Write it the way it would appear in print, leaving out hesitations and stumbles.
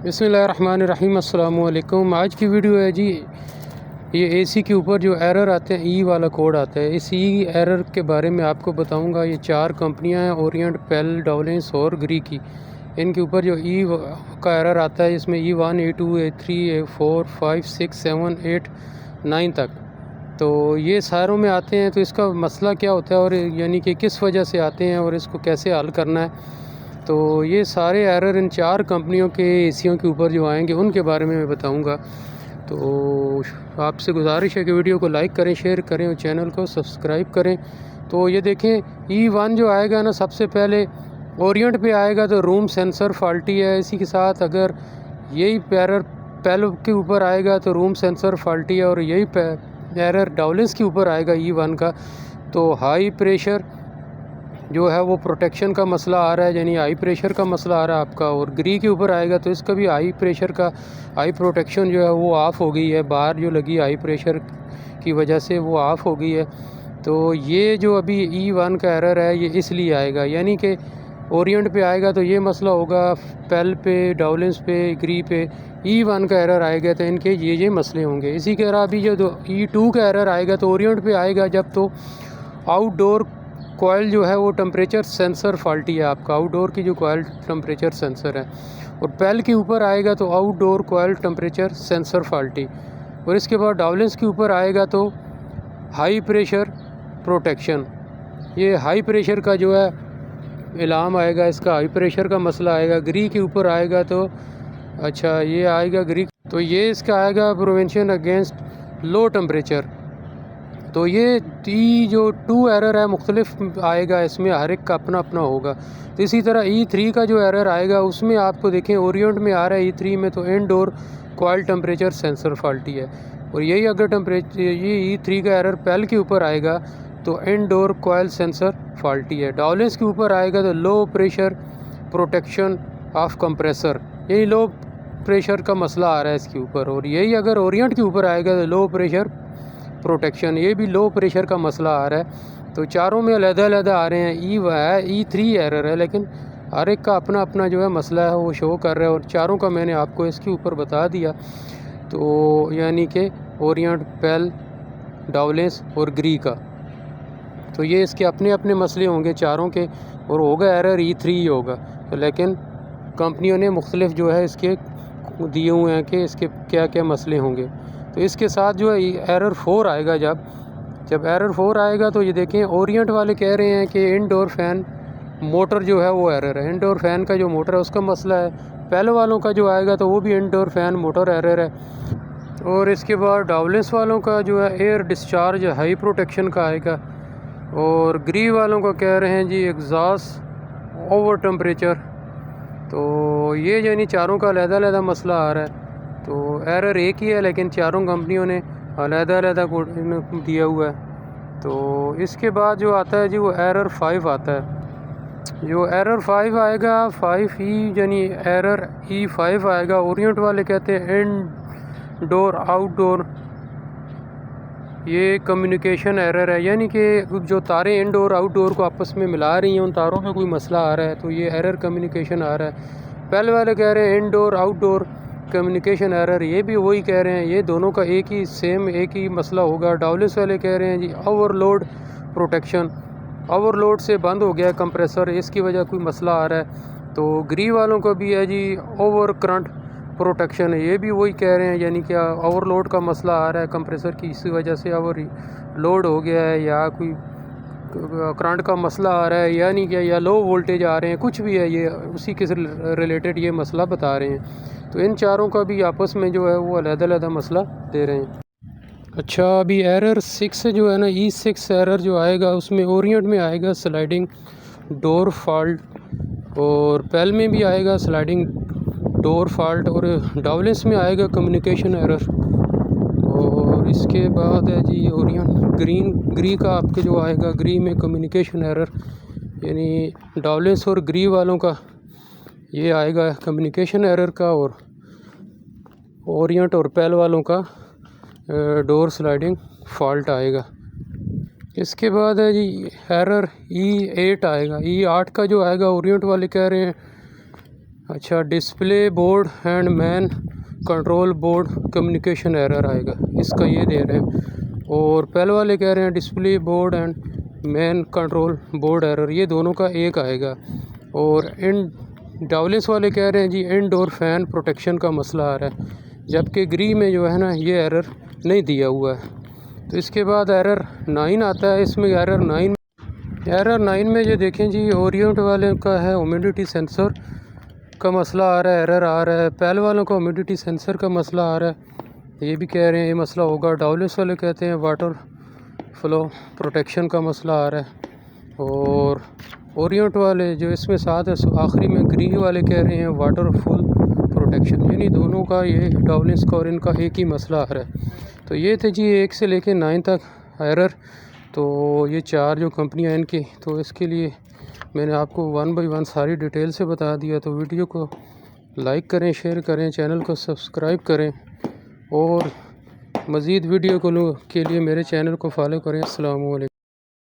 बिस्मिल्लाहिर्रहमानिर्रहीम। अस्सलामु अलैकुम। आज की वीडियो है जी, ये एसी के ऊपर जो एरर आते हैं, ई वाला कोड आता है, इस ई एरर के बारे में आपको बताऊंगा। ये 4 कंपनियां हैं, ओरिएंट, पेल, डाउलेंस और ग्री की। इनके ऊपर जो ई का एरर आता है, इसमें E1, E2, E3, E4, 5, 6, 7, 8, 9 तक, तो ये सारों में आते हैं। तो इसका मसला क्या होता है और यानी कि किस वजह से आते हैं और इसको कैसे हल करना है, तो ये सारे एरर इन 4 कंपनियों के एसियों के ऊपर जो आएंगे उनके बारे में मैं बताऊंगा। तो आपसे गुजारिश है कि वीडियो को लाइक करें, शेयर करें और चैनल को सब्सक्राइब करें। तो ये देखें, E1 जो आएगा ना, सबसे पहले ओरिएंट पे आएगा तो रूम सेंसर फॉल्टी है। इसी के साथ अगर यही एरर पेल के ऊपर आएगा तो रूम सेंसर फॉल्टी है, और यही एरर डाउलेंस के ऊपर आएगा E1 का तो हाई प्रेशर जो है वो प्रोटेक्शन का मसला आ रहा है, यानी हाई प्रेशर का मसला आ रहा है आपका। और ग्री के ऊपर आएगा तो इसका भी हाई प्रेशर का हाई प्रोटेक्शन जो है वो ऑफ़ हो गई है, बाहर जो लगी हाई प्रेशर की वजह से वो ऑफ़ हो गई है। तो ये जो अभी E1 का एरर है ये इसलिए आएगा, यानी कि ओरिएंट पे आएगा तो ये मसला होगा, पेल पे, डाउलेंस पे, ग्री पे E1 का एरर आएगा तो इनके ये मसले होंगे। इसी के अलावा अभी जो E2 का एरर आएगा तो ओरिएंट पे आएगा जब तो आउटडोर कॉइल जो है वो टेम्परेचर सेंसर फॉल्टी है आपका, आउटडोर की जो कॉइल टेम्परेचर सेंसर है। और पेल के ऊपर आएगा तो outdoor coil temperature sensor faulty. और इसके बाद डाउलेंस के ऊपर आएगा तो हाई प्रेशर प्रोटेक्शन। ये हाई प्रेशर का जो है इलाम आएगा, इसका हाई प्रेशर का मसला आएगा। ग्री के ऊपर आएगा तो अच्छा ये आएगा ग्री, तो ये इसका आएगा प्रिवेंशन अगेंस्ट लो टेम्परेचर। तो ये जो 2 एरर है मुख्तलिफ आएगा, इसमें हर एक का अपना अपना होगा। तो इसी तरह E3 का जो एरर आएगा उसमें आपको देखें, ओरिएंट में आ रहा है E3 में तो indoor coil temperature sensor faulty है। और यही अगर टेम्परेचर ये E3 का एरर पेल के ऊपर आएगा तो इनडोर कॉइल सेंसर फॉल्टी है। डाउलेंस के ऊपर आएगा तो low pressure protection of compressor, यही लो प्रेशर का मसला आ रहा है इसके ऊपर। और यही अगर ओरिएंट के ऊपर आएगा तो लो प्रेशर प्रोटेक्शन, ये भी लो प्रेशर का मसला आ रहा है। तो चारों में अलग-अलग आ रहे हैं। E3 एरर है, लेकिन हर एक का अपना अपना जो है मसला है वो शो कर रहा है। और चारों का मैंने आपको इसके ऊपर बता दिया। तो यानी कि ओरिएंट, पेल, डाउलेंस और ग्री का, तो ये इसके अपने अपने मसले होंगे चारों के, और होगा एरर E3 ही होगा। तो लेकिन कंपनियों ने मुख्तलिफ जो है इसके दिए हुए हैं कि इसके क्या क्या मसले होंगे। तो इसके साथ जो है एरर 4 आएगा। जब एरर 4 आएगा तो ये देखें, ओरिएंट वाले कह रहे हैं कि इनडोर फैन मोटर जो है वो एरर है, इनडोर फैन का जो मोटर है उसका मसला है। पेल वालों का जो आएगा तो वो भी इनडोर फैन मोटर एरर है। और इसके बाद डाउलेंस वालों का जो है एयर डिस्चार्ज हाई प्रोटेक्शन का आएगा। और ग्री वालों का कह रहे हैं जी एग्जॉस्ट ओवर टेम्परेचर। तो ये यानी चारों का अलग-अलग मसला आ रहा है। तो एरर एक ही है, लेकिन चारों कंपनियों ने अलग-अलग कोड दिया हुआ है। तो इसके बाद जो आता है जी वो एरर 5 आता है। जो एरर 5 आएगा, 5E यानी एरर E5 आएगा। ओरिएंट वाले कहते हैं इनडोर आउटडोर, ये कम्युनिकेशन एरर है, यानी कि जो तारें इनडोर आउटडोर को आपस में मिला रही हैं उन तारों में कोई मसला आ रहा है, तो ये एरर कम्युनिकेशन आ रहा है। पहले वाले कह रहे हैं इनडोर आउटडोर कम्युनिकेशन एरर, ये भी वही कह रहे हैं, ये दोनों का एक ही मसला होगा। डाउलेंस वाले कह रहे हैं जी ओवरलोड प्रोटेक्शन, ओवरलोड से बंद हो गया कंप्रेसर, इसकी वजह कोई मसला आ रहा है। तो ग्री वालों को भी है जी ओवर करंट प्रोटेक्शन, ये भी वही कह रहे हैं, यानी कि ओवरलोड का मसला आ रहा है कंप्रेसर की, इसी वजह से ओवर लोड हो गया है, या कोई करंट का मसला आ रहा है, यानी कि या लो वोल्टेज आ रहे हैं, कुछ भी है, ये उसी के रिलेटेड ये मसला बता रहे हैं। तो इन चारों का भी आपस में जो है वो अलग-अलग मसला दे रहे हैं। अच्छा, अभी एरर 6 जो है ना, E6 एरर जो आएगा उसमें ओरिएंट में आएगा स्लाइडिंग डोर फॉल्ट, और पेल में भी आएगा स्लाइडिंग डोर फॉल्ट, और डाउलेंस में आएगा कम्युनिकेशन एरर। और इसके बाद है जी ओरिएंट ग्री का आपके जो आएगा, ग्री में कम्युनिकेशन एरर, यानी डाउलेंस और ग्री वालों का ये आएगा कम्युनिकेशन एरर का, और ओरिएंट और पेल वालों का डोर स्लाइडिंग फॉल्ट आएगा। इसके बाद है जी एरर E8 आएगा। E8 का जो आएगा, ओरिएंट वाले कह रहे हैं अच्छा, display board and man control board communication error आएगा, इसका ये दे रहे हैं। और पहले वाले कह रहे हैं display board and man control board error, ये दोनों का एक आएगा। और इन डावलेंस वाले कह रहे हैं जी इंडोर फैन प्रोटेक्शन का मसला आ रहा है, जबकि ग्री में जो है ना ये एरर नहीं दिया हुआ है। तो इसके बाद एरर 9 आता है, इसमें एरर 9 में ये देखें जी ओरिएंट वाले का है ह्यूमिडिटी सेंसर का मसला आ रहा है, एरर आ रहा है। पहले वालों का ह्यूमिडिटी सेंसर का मसला आ रहा है, ये भी कह रहे हैं ये मसला होगा। डावलेंस वाले कहते हैं वाटर फ्लो प्रोटेक्शन का मसला आ रहा है। और ओरिएंट वाले जो इसमें साथ है आखिरी में ग्री वाले कह रहे हैं वाटर फुल प्रोटेक्शन, यानी दोनों का ये डावलेंस का और इनका एक ही मसला आ रहा है। तो ये थे जी 1 से लेकर 9 तक एरर। तो ये 4 जो कंपनियां इनकी, तो इसके लिए मैंने आपको 1 बाय 1 सारी डिटेल से बता दिया। तो वीडियो को लाइक करें, शेयर करें, चैनल को सब्सक्राइब करें और मज़ीद वीडियो के लिए मेरे चैनल को फॉलो करें। अस्सलाम वालेकुम।